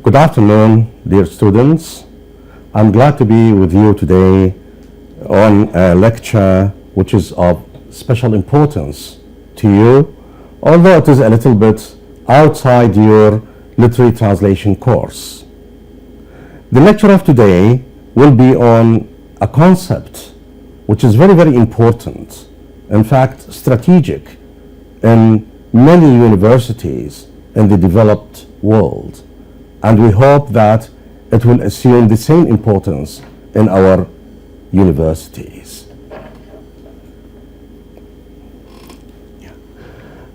Good afternoon, dear students. I'm glad to be with you today on a lecture which is of special importance to you, although it is a little bit outside your literary translation course. The lecture of today will be on a concept which is very, very important, in fact, strategic in many universities in the developed world. And we hope that it will assume the same importance in our universities.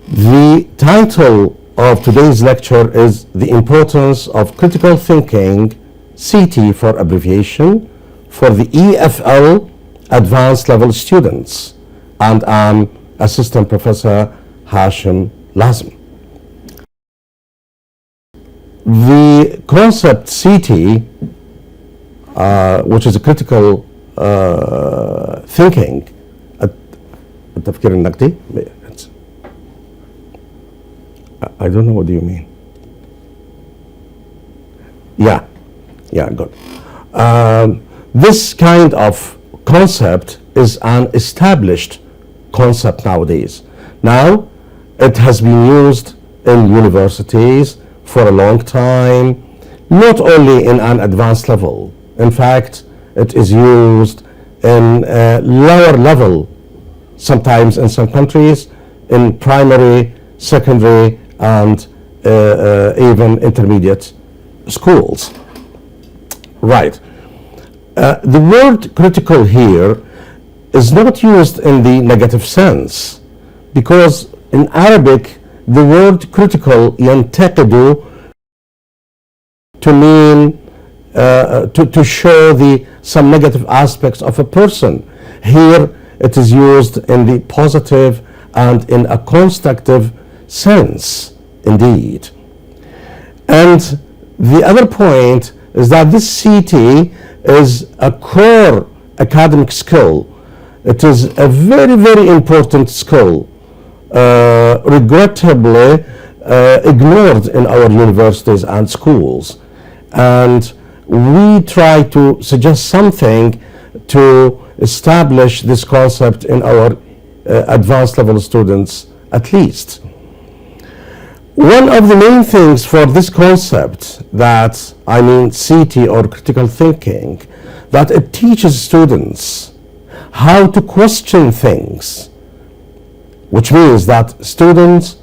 The title of today's lecture is The Importance of Critical Thinking, CT for abbreviation, for the EFL Advanced Level students. And I'm Assistant Professor Hashim Lazim. The concept CT, which is a critical thinking, التفكير النقدي. I don't know what do you mean. Yeah, good. This kind of concept is an established concept nowadays. Now, it has been used in universities for a long time, not only in an advanced level. In fact, it is used in a lower level, sometimes in some countries, in primary, secondary, and even intermediate schools. Right. The word critical here is not used in the negative sense, because in Arabic, the word critical ينتقد to mean to show some negative aspects of a person. Here it is used in the positive and in a constructive sense indeed. And the other point is that this CT is a core academic skill. It is a very, very important skill, regrettably ignored in our universities and schools. And we try to suggest something to establish this concept in our advanced level students at least. One of the main things for this concept that, I mean CT or critical thinking, that it teaches students how to question things, which means that students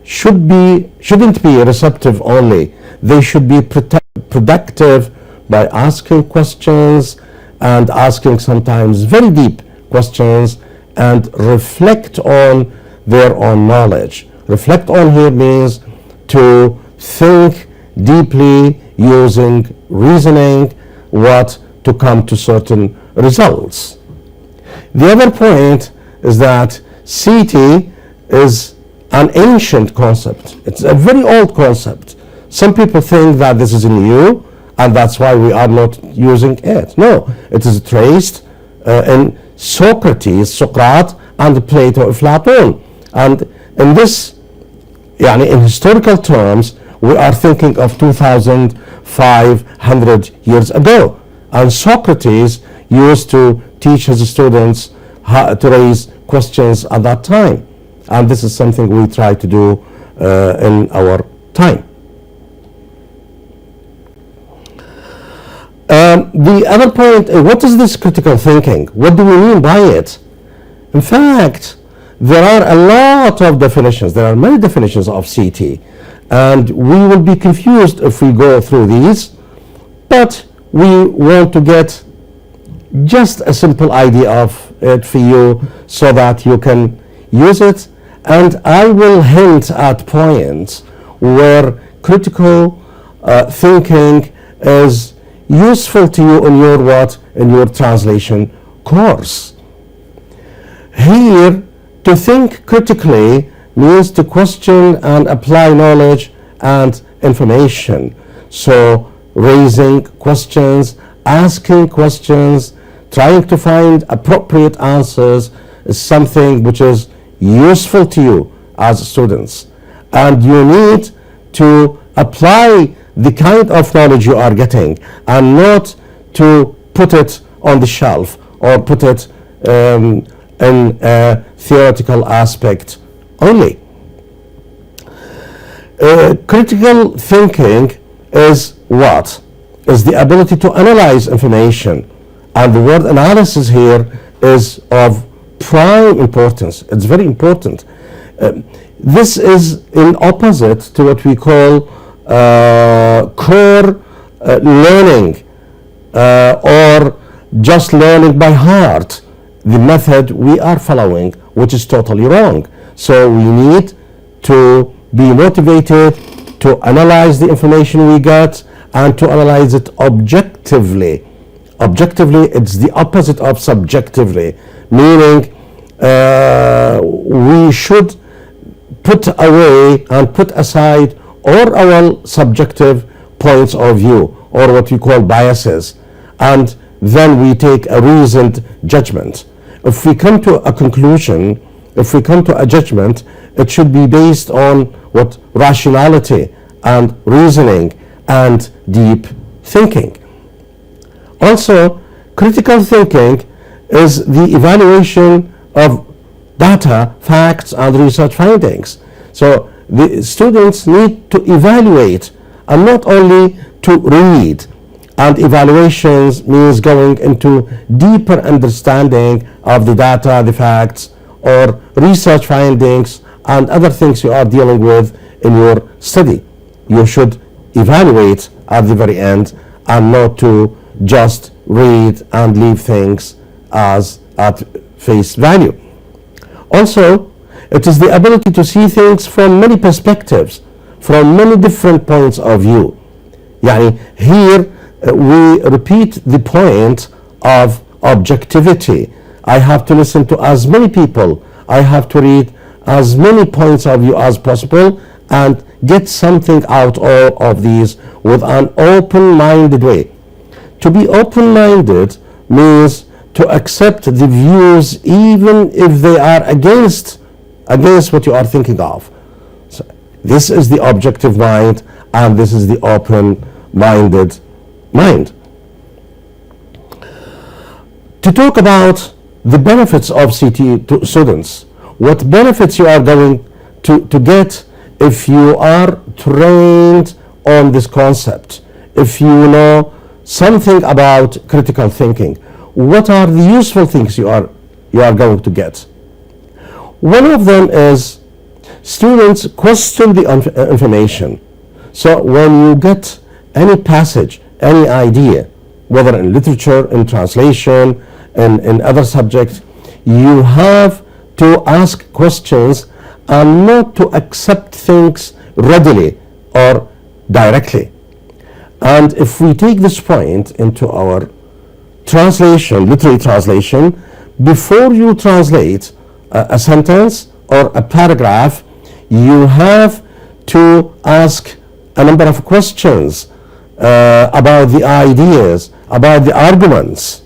shouldn't be receptive only. They should be productive by asking questions and asking sometimes very deep questions and reflect on their own knowledge. Reflect on here means to think deeply using reasoning to come to certain results. The other point is that CT is an ancient concept. It's a very old concept. Some people think that this is new and that's why we are not using it. No, it is traced in Socrates and Plato, Platon. And in this, in historical terms, we are thinking of 2,500 years ago. And Socrates used to teach his students how to raise questions at that time. And this is something we try to do in our time. The other point, what is this critical thinking? What do we mean by it? In fact, there are a lot of definitions. There are many definitions of CT. And we will be confused if we go through these. But we want to get just a simple idea of it for you so that you can use it. And I will hint at points where critical thinking is useful to you in your translation course. Here, to think critically means to question and apply knowledge and information. So raising questions, asking questions, trying to find appropriate answers is something which is useful to you as students. And you need to apply the kind of knowledge you are getting, and not to put it on the shelf or put it in a theoretical aspect only. Critical thinking is what? Is the ability to analyze information, and the word analysis here is of prime importance. It's very important. This is in opposite to what we call core learning or just learning by heart, the method we are following, which is totally wrong. So we need to be motivated to analyze the information we get and to analyze it objectively. Objectively, it's the opposite of subjectively, meaning we should put away and put aside all our subjective points of view, or what we call biases, and then we take a reasoned judgment. If we come to a conclusion, if we come to a judgment, it should be based on what? Rationality and reasoning and deep thinking. Also, critical thinking is the evaluation of data, facts, and research findings. So the students need to evaluate and not only to read. And evaluations means going into deeper understanding of the data, the facts, or research findings and other things you are dealing with in your study. You should evaluate at the very end and not to just read and leave things as at face value. Also, it is the ability to see things from many perspectives, from many different points of view. Yani here we repeat the point of objectivity. I have to listen to as many people. I have to read as many points of view as possible and get something out of these with an open-minded way. To be open-minded means to accept the views even if they are against what you are thinking of. So this is the objective mind, and this is the open-minded mind. To talk about the benefits of CT to students, what benefits you are going to get if you are trained on this concept, if you know something about critical thinking, what are the useful things you are going to get? One of them is students question the information. So when you get any passage, any idea, whether in literature, in translation, in other subjects, you have to ask questions and not to accept things readily or directly. And if we take this point into our translation, literary translation, before you translate a sentence or a paragraph, you have to ask a number of questions about the ideas, about the arguments.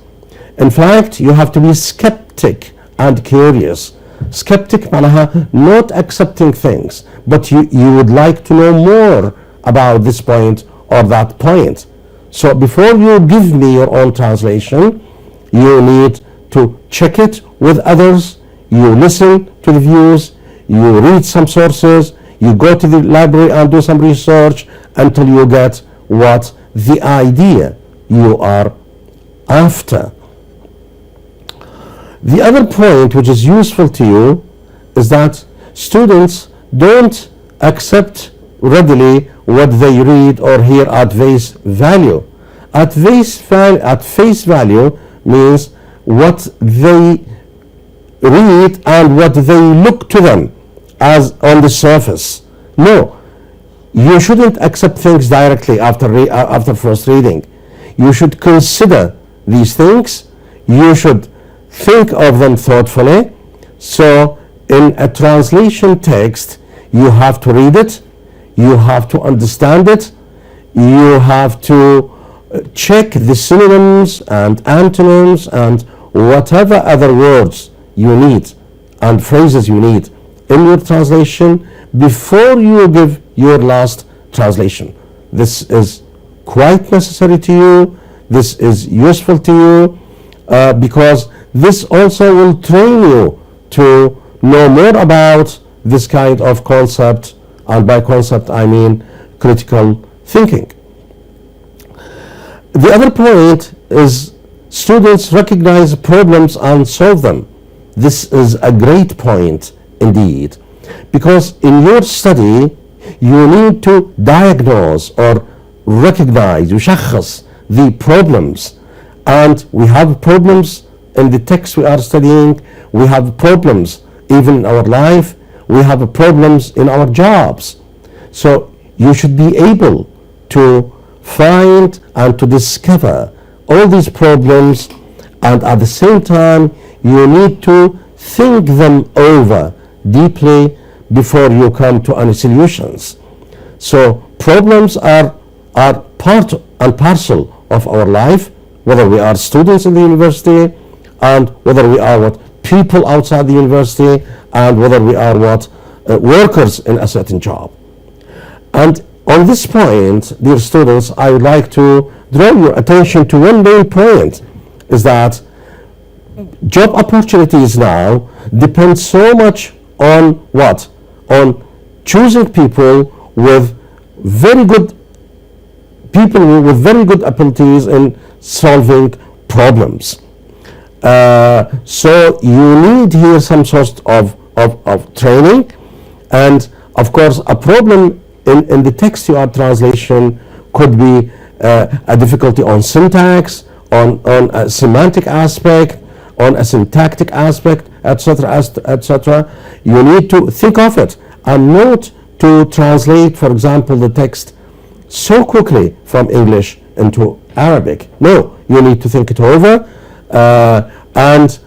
In fact, you have to be skeptic and curious. Skeptic معناها not accepting things, but you would like to know more about this point or that point. So before you give me your own translation, you need to check it with others, you listen to the views, you read some sources, you go to the library and do some research until you get what the idea you are after. The other point which is useful to you is that students don't accept readily what they read or hear at face value. At face value means what they read and what they look to them as on the surface. No, you shouldn't accept things directly after first reading. You should consider these things. You should think of them thoughtfully. So in a translation text, you have to read it, you have to understand it, you have to check the synonyms and antonyms and whatever other words you need and phrases you need in your translation before you give your last translation. this is quite necessary to you, this is useful to you, because this also will train you to know more about this kind of concept, and by concept I mean critical thinking. The other point is students recognize problems and solve them. This is a great point indeed, because in your study you need to diagnose or recognize, يشخص the problems, and we have problems in the text we are studying, we have problems even in our life, we have problems in our jobs. So you should be able to find and to discover all these problems, and at the same time you need to think them over deeply before you come to any solutions. So problems are part and parcel of our life, whether we are students in the university, and whether we are people outside the university, and whether we are workers in a certain job. And on this point, dear students, I would like to draw your attention to one main point, is that job opportunities now depend so much on what? On choosing people with very good abilities in solving problems. So you need here some sort of training, and of course a problem in the text you are translation could be a difficulty on syntax, on a semantic aspect, on a syntactic aspect, etc., etc. You need to think of it and not to translate, for example, the text so quickly from English into Arabic. No, you need to think it over, and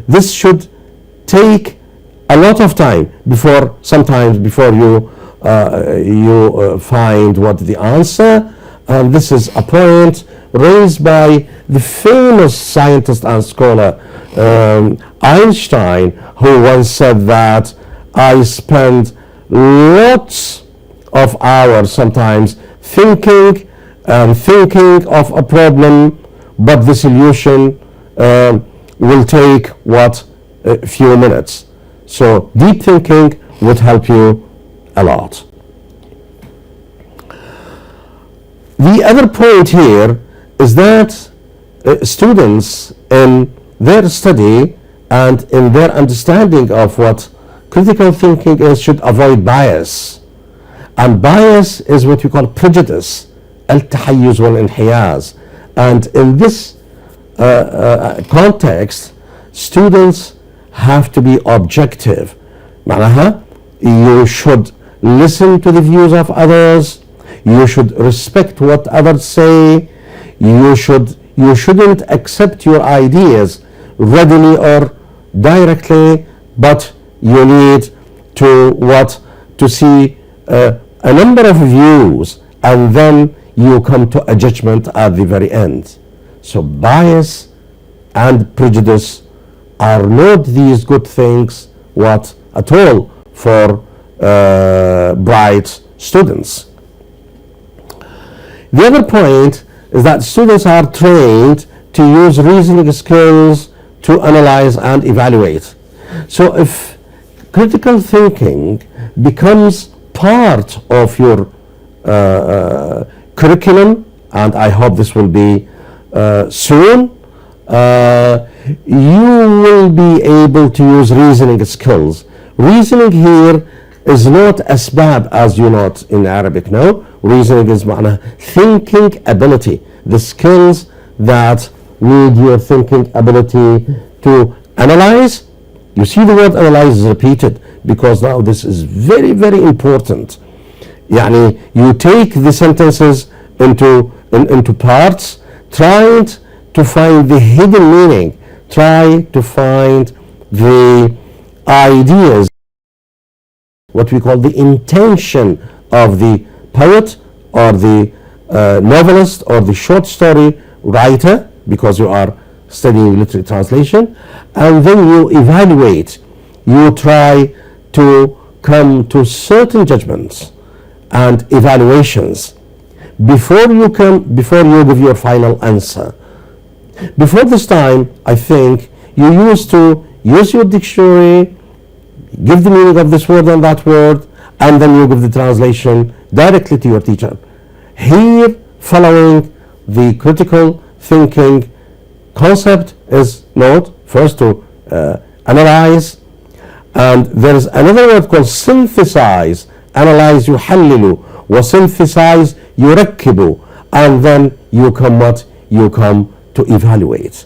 this should take a lot of time before you find what the answer. And this is a point raised by the famous scientist and scholar Einstein, who once said that I spend lots of hours sometimes thinking of a problem, but the solution will take a few minutes. So deep thinking would help you a lot. The other point here is that students in their study and in their understanding of what critical thinking is should avoid bias. And bias is what we call prejudice, التحيز والانحياز. And in this context, students have to be objective. معناها you should listen to the views of others, you should respect what others say, you shouldn't accept your ideas readily or directly, but you need to see a number of views, and then you come to a judgment at the very end. So bias and prejudice are not these good things at all for bright students. The other point is that students are trained to use reasoning skills to analyze and evaluate. So if critical thinking becomes part of your curriculum, and I hope this will be soon, you will be able to use reasoning skills. Reasoning here is not as bad as you know it in Arabic. No, reasoning is معنى thinking ability, the skills that need your thinking ability to analyze. You see the word analyze is repeated because now this is very, very important. يعني you take the sentences into parts, trying to find the hidden meaning, try to find the ideas, what we call the intention of the poet or the novelist or the short story writer, because you are studying literary translation, and then you evaluate, you try to come to certain judgments and evaluations before you give your final answer. Before this time, I think you used to use your dictionary, give the meaning of this word and that word, and then you give the translation directly to your teacher. Here, following the critical thinking concept is not first to analyze, and there is another word called synthesize. Analyze يحلل, وsynthesize يركب, and then you come to evaluate.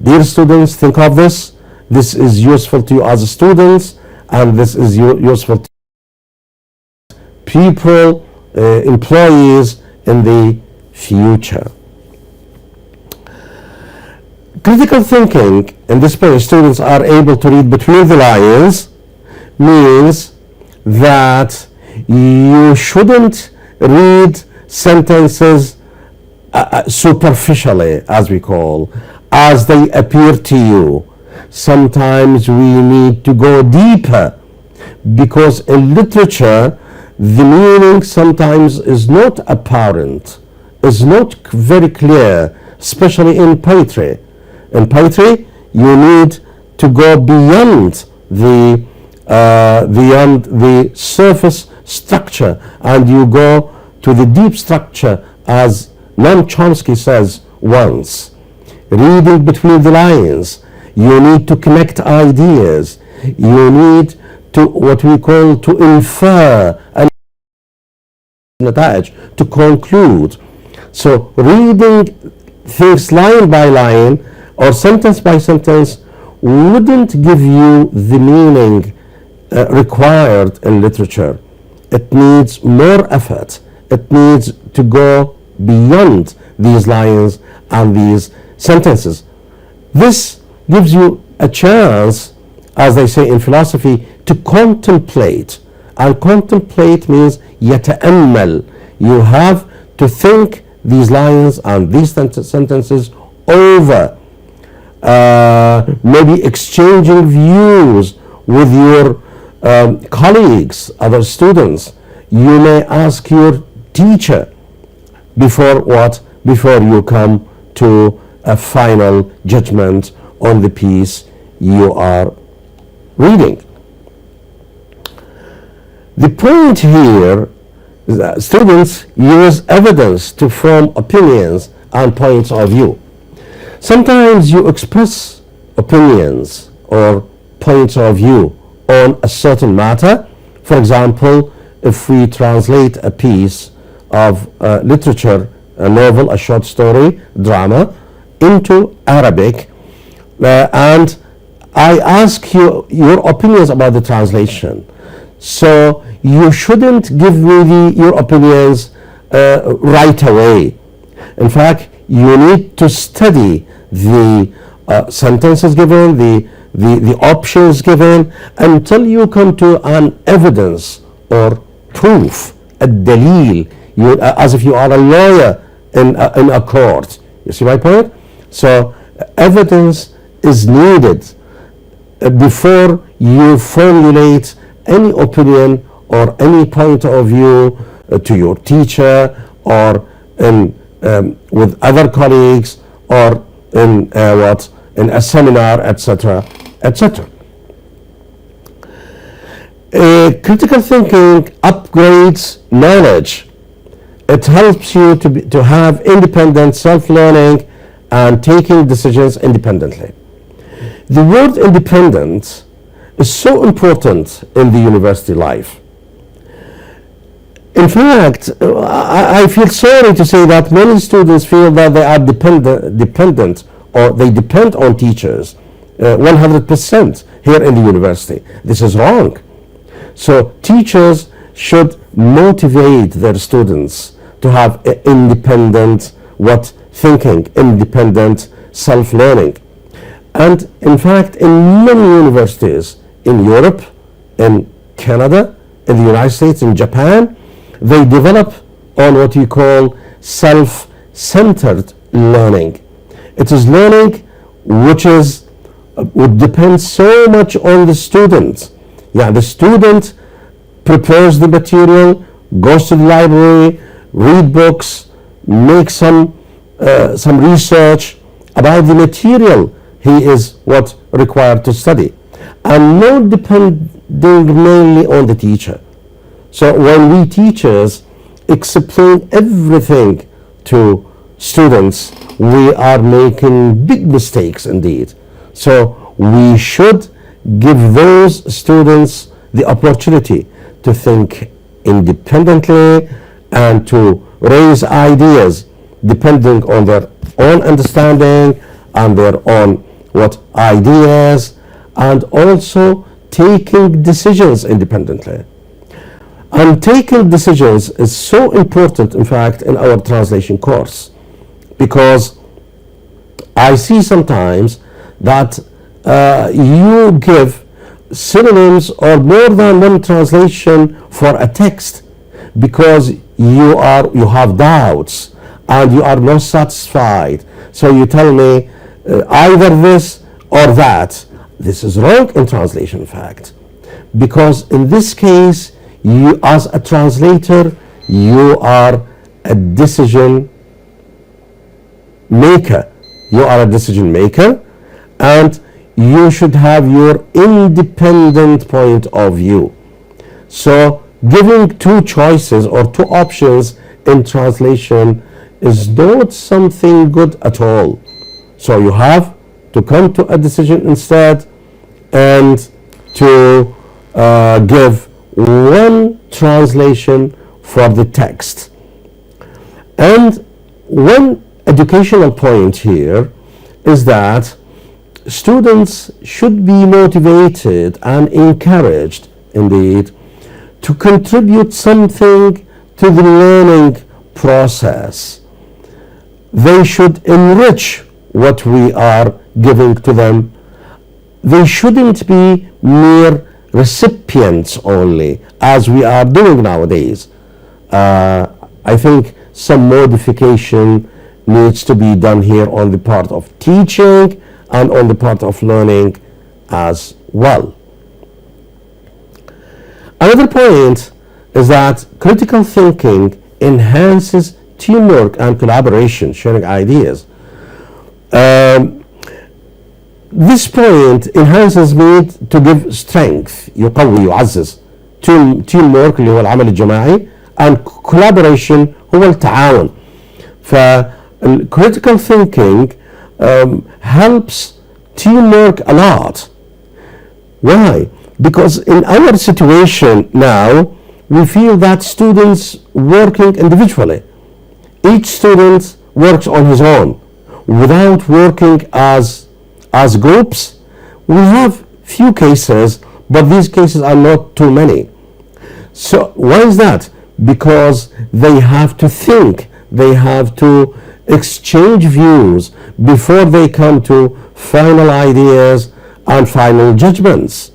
Dear students, think of this. This is useful to you as students, and this is useful to people, employees in the future. Critical thinking, in this way students are able to read between the lines, means that you shouldn't read sentences superficially, as we call, as they appear to you. Sometimes we need to go deeper, because in literature the meaning sometimes is not apparent, is not very clear, especially in poetry. In poetry, you need to go beyond the surface structure, and you go to the deep structure, as Noam Chomsky says once. Reading between the lines, you need to connect ideas, you need to what we call to infer and to conclude. So reading things line by line or sentence by sentence wouldn't give you the meaning required in literature. It needs more effort. It needs to go beyond these lines and these sentences. This gives you a chance, as they say in philosophy, to contemplate. And contemplate means يتأمل. You have to think these lines and these sentences over. Maybe exchanging views with your colleagues, other students. You may ask your teacher before you come to a final judgment on the piece you are reading. The point here is that students use evidence to form opinions and points of view. Sometimes you express opinions or points of view on a certain matter. For example, if we translate a piece of literature, a novel, a short story, drama, into Arabic, and I ask you your opinions about the translation. So you shouldn't give me your opinions right away. In fact, you need to study the sentences given, the options given, until you come to an evidence or proof, a dalil, as if you are a lawyer in a court. You see my point? So evidence is needed before you formulate any opinion or any point of view to your teacher or with other colleagues or in a seminar, etc., etc. Critical thinking upgrades knowledge. It helps you to have independent self-learning and taking decisions independently. The word independent is so important in the university life. In fact, I feel sorry to say that many students feel that they are dependent or they depend on teachers 100% here in the university. This is wrong. So teachers should motivate their students to have independent thinking, independent self-learning. And in fact, in many universities in Europe, in Canada, in the United States, in Japan, they develop on what we call self-centered learning. It is learning which would depend so much on the student. Yeah, the student prepares the material, goes to the library, read books, make some research about the material he is required to study, and not depending mainly on the teacher. So when we teachers explain everything to students, we are making big mistakes indeed. So we should give those students the opportunity to think independently and to raise ideas depending on their own understanding and their own ideas, and also taking decisions independently. And taking decisions is so important, in fact, in our translation course, because I see sometimes that you give synonyms or more than one translation for a text because you have doubts and you are not satisfied. So you tell me either this or that. This is wrong in translation, in fact, because in this case, you as a translator, you are a decision maker. You are a decision maker, and you should have your independent point of view. So giving two choices or two options in translation is not something good at all. So you have to come to a decision instead and to give one translation for the text. And one educational point here is that students should be motivated and encouraged indeed to contribute something to the learning process. They should enrich what we are giving to them. They shouldn't be mere recipients only, as we are doing nowadays. I think some modification needs to be done here on the part of teaching and on the part of learning as well. Another point is that critical thinking enhances teamwork and collaboration, sharing ideas. This point enhances me to give strength, يقوي يعزز teamwork اللي هو العمل الجماعي, and collaboration هو التعاون. critical thinking helps teamwork a lot. Why? Because in our situation now, we feel that students working individually. Each student works on his own without working as groups. We have few cases, but these cases are not too many. So why is that? Because they have to think, they have to exchange views before they come to final ideas and final judgments.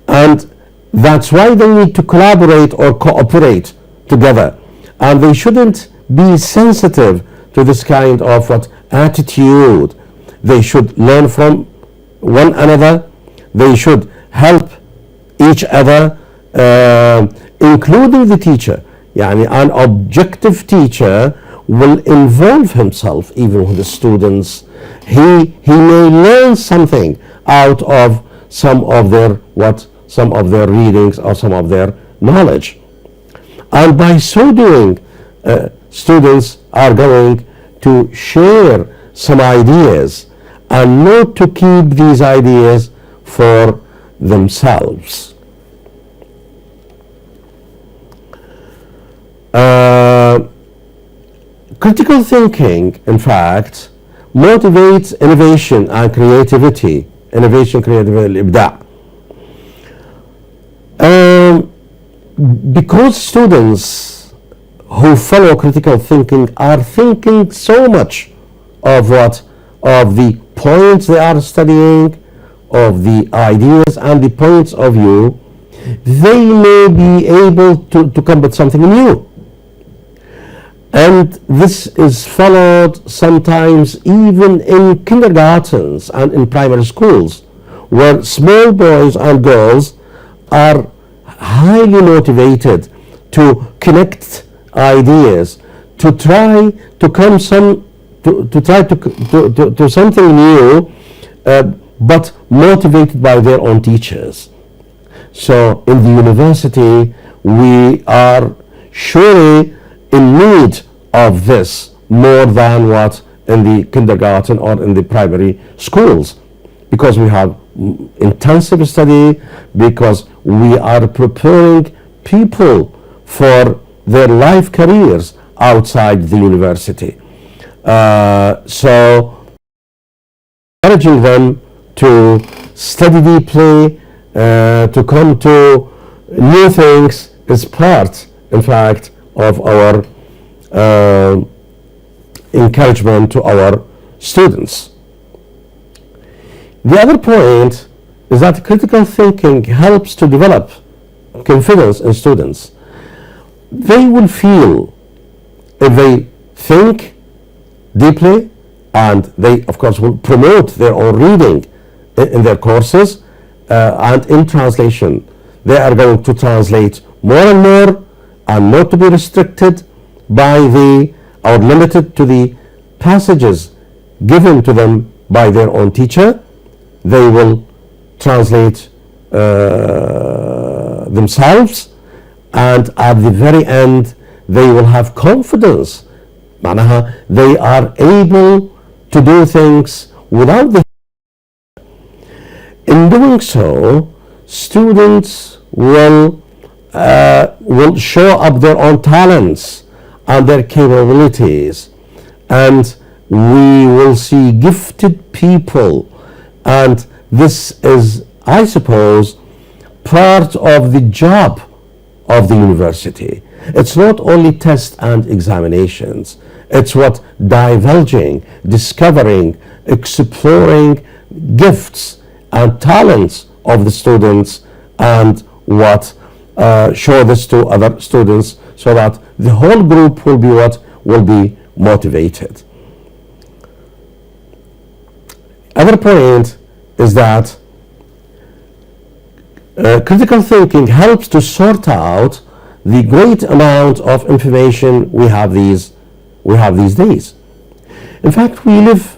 And that's why they need to collaborate or cooperate together. And they shouldn't be sensitive to this kind of attitude. They should learn from one another. They should help each other, including the teacher. Yani an objective teacher will involve himself even with the students. He may learn something out of some of their readings or some of their knowledge. And by so doing, students are going to share some ideas and not to keep these ideas for themselves. Critical thinking, in fact, motivates innovation and creativity. Innovation, creativity, الإبداع. Because students who follow critical thinking are thinking so much of the points they are studying, of the ideas and the points of view, they may be able to come with something new. And this is followed sometimes even in kindergartens and in primary schools, where small boys and girls are highly motivated to connect ideas, to try to come to something new, but motivated by their own teachers. So in the university, we are surely in need of this more than what in the kindergarten or in the primary schools, because we have intensive study, because we are preparing people for their life careers outside the university. So encouraging them to study deeply, to come to new things is part, in fact, of our encouragement to our students. The other point is that critical thinking helps to develop confidence in students. They will feel, if they think deeply, and they of course will promote their own reading in their courses, and in translation they are going to translate more and more, and not to be restricted by or limited to the passages given to them by their own teacher. They will translate themselves, and at the very end they will have confidence. معناها they are able to do things without the. In doing so, students will show up their own talents and their capabilities, and we will see gifted people. And this is, I suppose, part of the job of the university. It's not only tests and examinations. It's what divulging, discovering, exploring gifts and talents of the students, and what show this to other students, so that the whole group will be motivated. Other point is that critical thinking helps to sort out the great amount of information we have these days. In fact, we live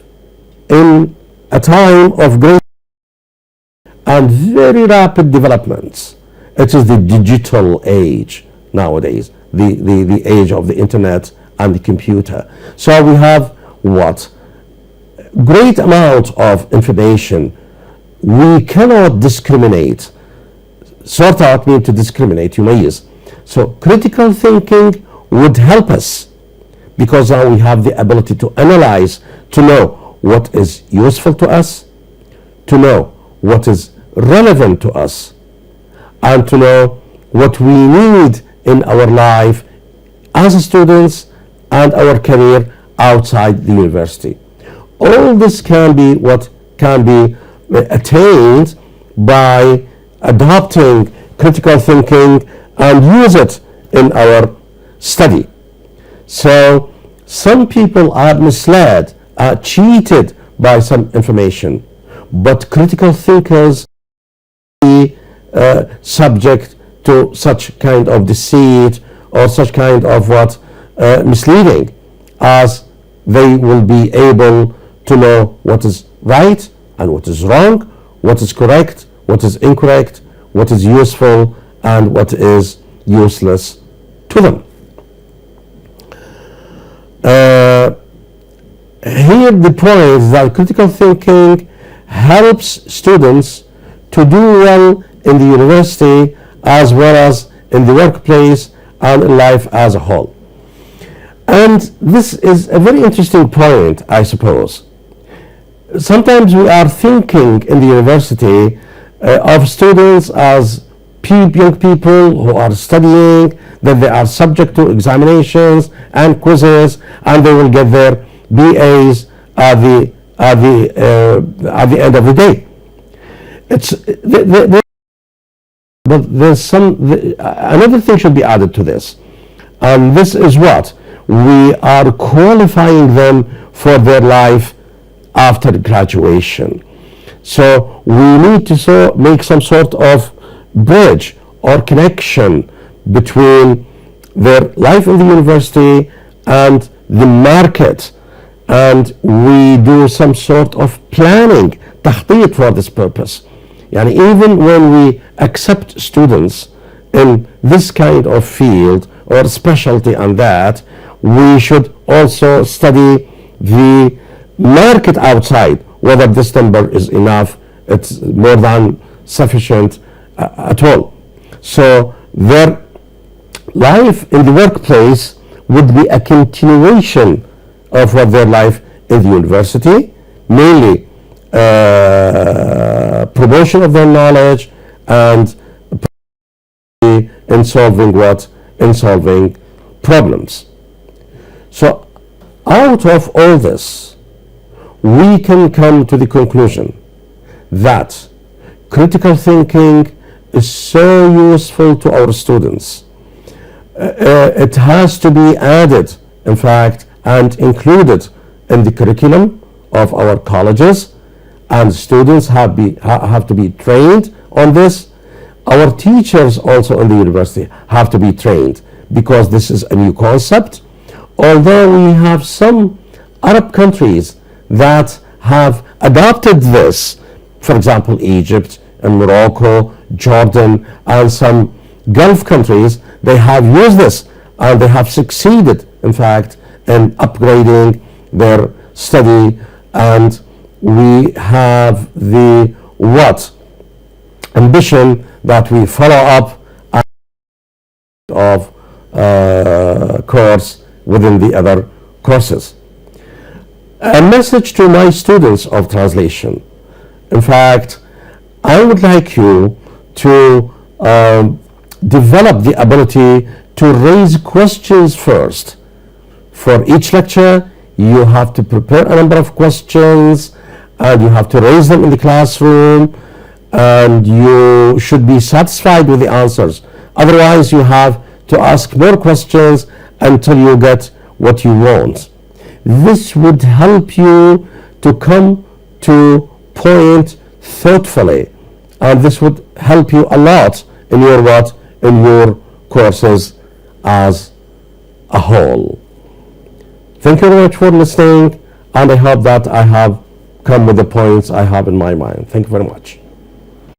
in a time of great and very rapid developments. It is the digital age nowadays, the age of the internet and the computer. So we have great amount of information. We cannot discriminate. Sort out means to discriminate, يميز. So critical thinking would help us, because now we have the ability to analyze, to know what is useful to us, to know what is relevant to us, and to know what we need in our life as students and our career outside the university. All this can be attained by adopting critical thinking and use it in our study. So some people are misled, are cheated by some information, but critical thinkers be subject to such kind of deceit or such kind of misleading, as they will be able to know what is right and what is wrong, what is correct, what is incorrect, what is useful and what is useless to them. Here the point is that critical thinking helps students to do well in the university as well as in the workplace and in life as a whole. And this is a very interesting point, I suppose. Sometimes we are thinking in the university of students as young people who are studying, that they are subject to examinations and quizzes, and they will get their BAs at the end of the day. But there's another thing should be added to this, and this is what we are qualifying them for their life after graduation. So we need to make some sort of bridge or connection between their life in the university and the market, and we do some sort of planning, تخطيط for this purpose. يعني even when we accept students in this kind of field or specialty on that, we should also study the market outside, whether this number is enough, it's more than sufficient at all. So their life in the workplace would be a continuation of what their life in the university, mainly promotion of their knowledge and in solving what? In solving problems. So out of all this, we can come to the conclusion that critical thinking is so useful to our students. It has to be added, in fact, and included in the curriculum of our colleges, and students have to be trained on this. Our teachers also in the university have to be trained, because this is a new concept. Although we have some Arab countries that have adopted this, for example, Egypt and Morocco, Jordan, and some Gulf countries, they have used this and they have succeeded, in fact, in upgrading their study, and we have the ambition that we follow up of course within the other courses. A message to my students of translation. In fact, I would like you to develop the ability to raise questions first. For each lecture, you have to prepare a number of questions and you have to raise them in the classroom, and you should be satisfied with the answers. Otherwise, you have to ask more questions until you get what you want. This would help you to come to point thoughtfully, and this would help you a lot in your in your courses as a whole. Thank you very much for listening, and I hope that I have come with the points I have in my mind. Thank you very much.